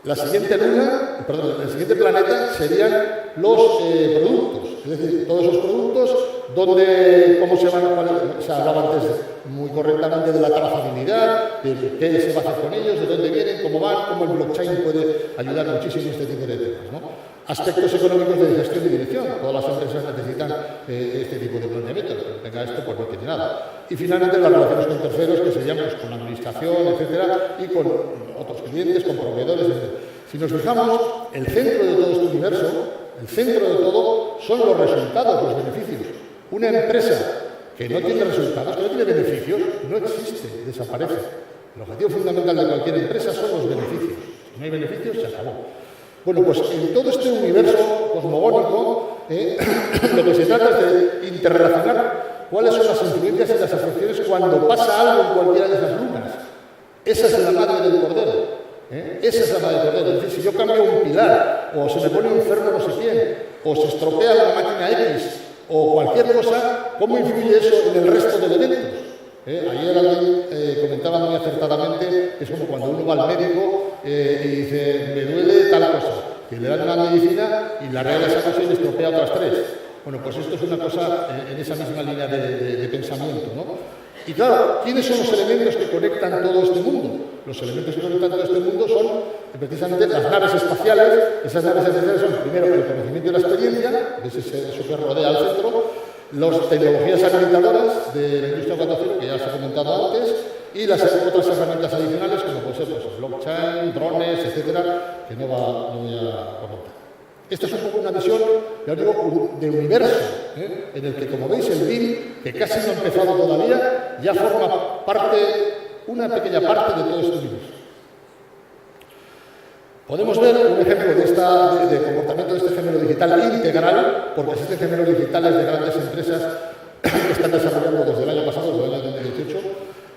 El siguiente planeta serían los productos, es decir, todos esos productos, cómo se van a... Se hablaba antes muy correctamente de la trazabilidad, de qué se va a hacer con ellos, de dónde vienen, cómo van, cómo el blockchain puede ayudar muchísimo en este tipo de temas, ¿no? Aspectos económicos de gestión y dirección. Todas las empresas necesitan este tipo de planteamiento. El que no tenga esto, pues no tiene nada. Y finalmente las relaciones con terceros, que serían pues, con la administración, etcétera, y con otros clientes, con proveedores, etc. Si nos fijamos, el centro de todo este universo, el centro de todo, son los resultados, los beneficios. Una empresa que no tiene resultados, que no tiene beneficios, no existe, desaparece. El objetivo fundamental de cualquier empresa son los beneficios. Si no hay beneficios, se acabó. Bueno, pues en todo este universo cosmogónico, lo que se trata es de interrelacionar cuáles son las influencias y las afecciones cuando pasa algo en cualquiera de esas lunas. Esa es la madre del cordero. Esa es la madre del cordero. Es decir, si yo cambio un pilar, o se me pone enfermo no sé quién, o se estropea la máquina X, o cualquier cosa, ¿cómo influye eso en el resto de eventos? Ayer alguien comentaba muy acertadamente, es como cuando uno va al médico y dice, me duele tal cosa, que le dan una medicina y la regla esa cosa y le estropea otras tres. Bueno, pues esto es una cosa en esa misma línea de pensamiento, ¿no? Y claro, ¿quiénes son los elementos que conectan todo este mundo? Los elementos que conectan todo este mundo son precisamente las naves espaciales. Esas naves espaciales son, primero, el conocimiento y la experiencia, es eso que rodea al centro, las tecnologías habilitadoras de la industria 4.0, que ya se ha comentado antes, y las otras herramientas adicionales, como puede ser pues, blockchain, drones, etcétera, que no voy a comentar. Esta es un poco una visión, ya os digo, de universo, en el que, como veis, el BIM, que casi no ha empezado todavía, ya forma parte, una pequeña parte de todo este universo. Podemos ver un ejemplo de comportamiento de este gemelo digital integral, porque existen gemelos digitales de grandes empresas que están desarrollando desde el año pasado, desde el año 2018,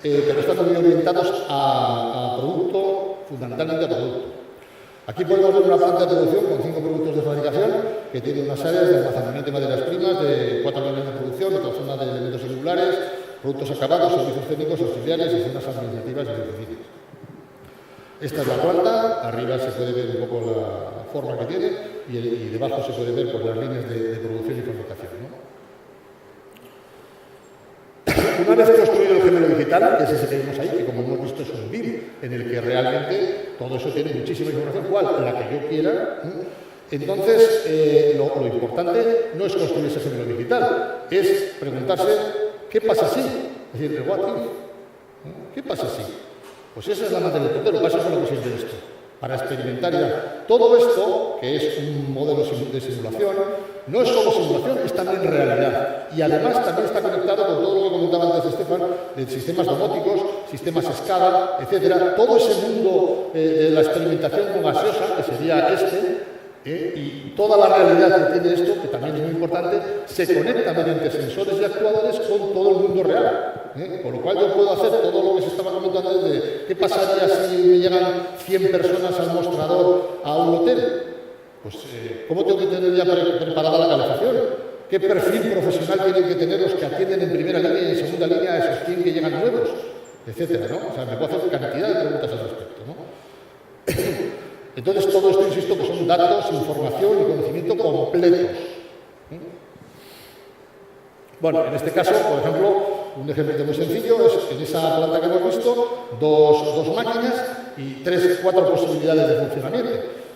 pero están muy orientados a producto, fundamentalmente a producto. Aquí podemos ver una planta de producción con 5 productos de fabricación que tiene unas áreas de almacenamiento de materias primas, de 4 niveles de producción, otra zona de elementos celulares, productos acabados, servicios técnicos, auxiliares, escenas administrativas y oficinas. Esta es la planta, arriba se puede ver un poco la forma que tiene y debajo se puede ver por las líneas de producción y fabricación, ¿no? Una vez construido el gemelo digital, que es ese que vemos ahí, que como hemos visto es un BIM, en el que realmente todo eso tiene muchísima información, ¿cuál? La que yo quiera. Entonces, lo importante no es construir ese gemelo digital, es preguntarse ¿qué pasa si? Es decir, el what if. ¿Qué pasa si? Pues esa es la materia del portero, para eso es lo que sirve esto, para experimentar ya. Todo esto, que es un modelo de simulación, no es solo simulación, es también realidad. Y además también está conectado con todo lo que comentaba antes Estefan, de sistemas domóticos, sistemas a escala, etcétera. Todo ese mundo de la experimentación con gaseosa, que sería y toda la realidad que tiene esto, que también es muy importante, se conecta mediante sensores y actuadores con todo el mundo real. Con lo cual yo puedo hacer todo lo que se estaba comentando de qué pasaría si me llegan 100 personas al mostrador a un hotel. Pues, ¿cómo tengo que tener ya preparada la calefacción? ¿Qué perfil profesional tienen que tener los que atienden en primera línea y en segunda línea a esos 100 que llegan nuevos? Etcétera, ¿no? O sea, me puedo hacer cantidad de preguntas al respecto, ¿no? Entonces, todo esto, insisto, que son datos, información y conocimiento completos. Bueno, en este caso, por ejemplo, un ejemplo muy sencillo es en esa planta que hemos visto, dos máquinas y 4 posibilidades de funcionamiento.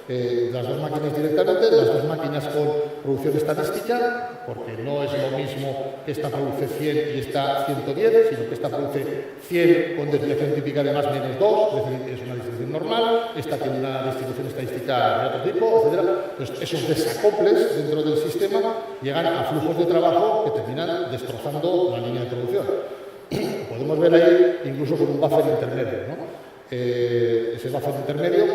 Las 2 máquinas directamente, las 2 máquinas con producción estadística, porque no es lo mismo que esta produce 100 y esta 110, sino que esta produce 100 con desviación típica de más menos 2, es decir, es una distribución normal, esta tiene una distribución estadística de otro tipo, etc. Entonces, esos desacoples dentro del sistema llegan a flujos de trabajo que terminan destrozando la línea de producción. Podemos ver ahí incluso con un buffer intermedio, ¿no? Ese buffer intermedio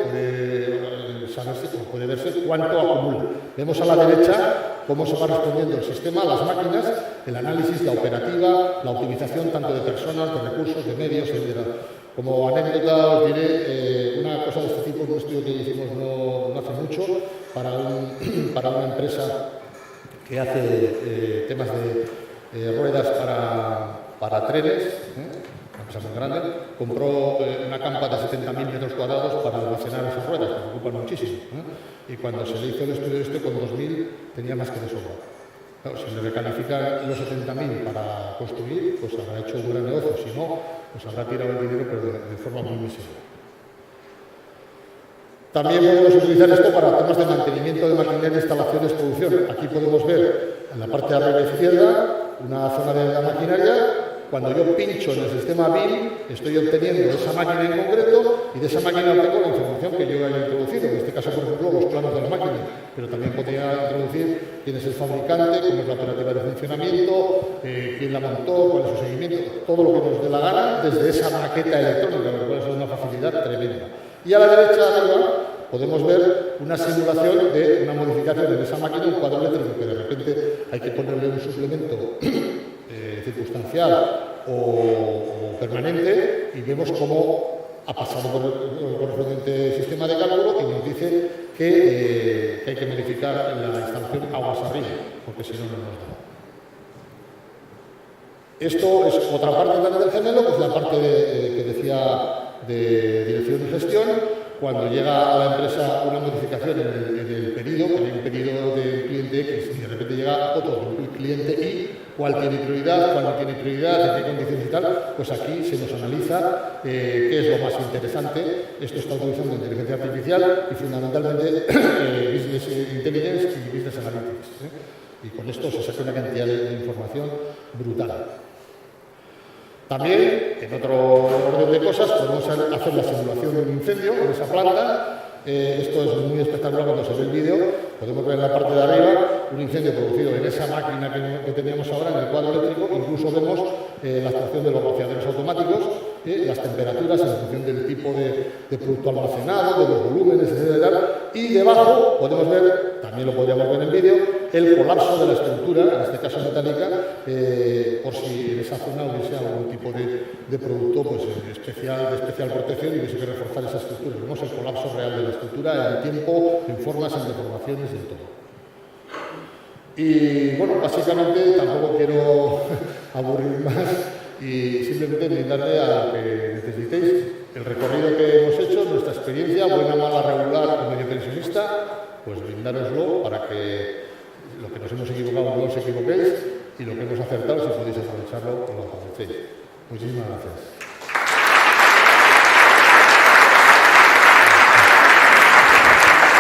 puede verse cuánto acumula. Vemos a la derecha cómo se va respondiendo el sistema a las máquinas, el análisis, la operativa, la optimización tanto de personas, de recursos, de medios, etc. Como anécdota os diré una cosa de este tipo, un estudio que hicimos no hace mucho para una empresa que hace temas de ruedas para trenes, una empresa muy grande, compró una campa de 70.000 metros cuadrados para almacenar esas ruedas, que ocupan muchísimo. Y cuando se le hizo el estudio con 2.000 tenía más que de sobra. Claro, si le recalifican los 70.000 para construir, pues habrá hecho un gran negocio. Si no, pues habrá tirado el dinero, pero de forma muy miserable. También podemos utilizar esto para temas de mantenimiento de maquinaria, instalaciones, producción. Aquí podemos ver en la parte de arriba izquierda una zona de la maquinaria. Cuando yo pincho en el sistema BIM, estoy obteniendo esa máquina en concreto y de esa máquina obtengo la información que yo haya introducido. En este caso, por ejemplo, los planos de la máquina, pero también podría introducir quién es el fabricante, cómo es la operativa de funcionamiento, quién la montó, cuál es su seguimiento, todo lo que nos dé la gana desde esa maqueta electrónica, lo cual es una facilidad tremenda. Y a la derecha arriba podemos ver una simulación de una modificación en esa máquina, un cuadro eléctrico que de repente hay que ponerle un suplemento circunstancial o permanente y vemos cómo ha pasado por el correspondiente sistema de cálculo y nos dice que hay que modificar la instalación aguas arriba, porque si no, no nos da. Esto es otra parte también del gemelo, pues la parte que decía de dirección y gestión. Cuando llega a la empresa una modificación en el pedido, que hay un pedido del cliente X y de repente llega otro del cliente Y, cuál tiene prioridad, cuál no tiene prioridad, en qué condiciones y tal, pues aquí se nos analiza qué es lo más interesante. Esto está utilizando inteligencia artificial y fundamentalmente Business Intelligence y Business Analytics. Y con esto se saca una cantidad de información brutal. También, en otro orden de cosas, podemos hacer la simulación de un incendio en esa planta. Esto es muy espectacular cuando se ve el vídeo. Podemos ver en la parte de arriba un incendio producido en esa máquina que teníamos ahora, en el cuadro eléctrico. Incluso vemos la actuación de los vaciadores automáticos, las temperaturas en función del tipo de producto almacenado, de los volúmenes, etc. Y debajo podemos ver, también lo podríamos ver en el vídeo, el colapso de la estructura, en este caso metálica, por si en esa zona hubiese algún tipo de producto pues, de especial protección y hubiese que reforzar esa estructura. Vemos el colapso real de la estructura en tiempo, en formas, en deformaciones y en todo. Y bueno, básicamente tampoco quiero aburrir más. y simplemente brindarle a lo que necesitéis el recorrido que hemos hecho, nuestra experiencia, buena, mala, regular o medio pensionista, pues brindároslo para que lo que nos hemos equivocado no os equivoquéis y lo que hemos acertado, si podéis aprovecharlo, lo aprovechéis. Muchísimas gracias.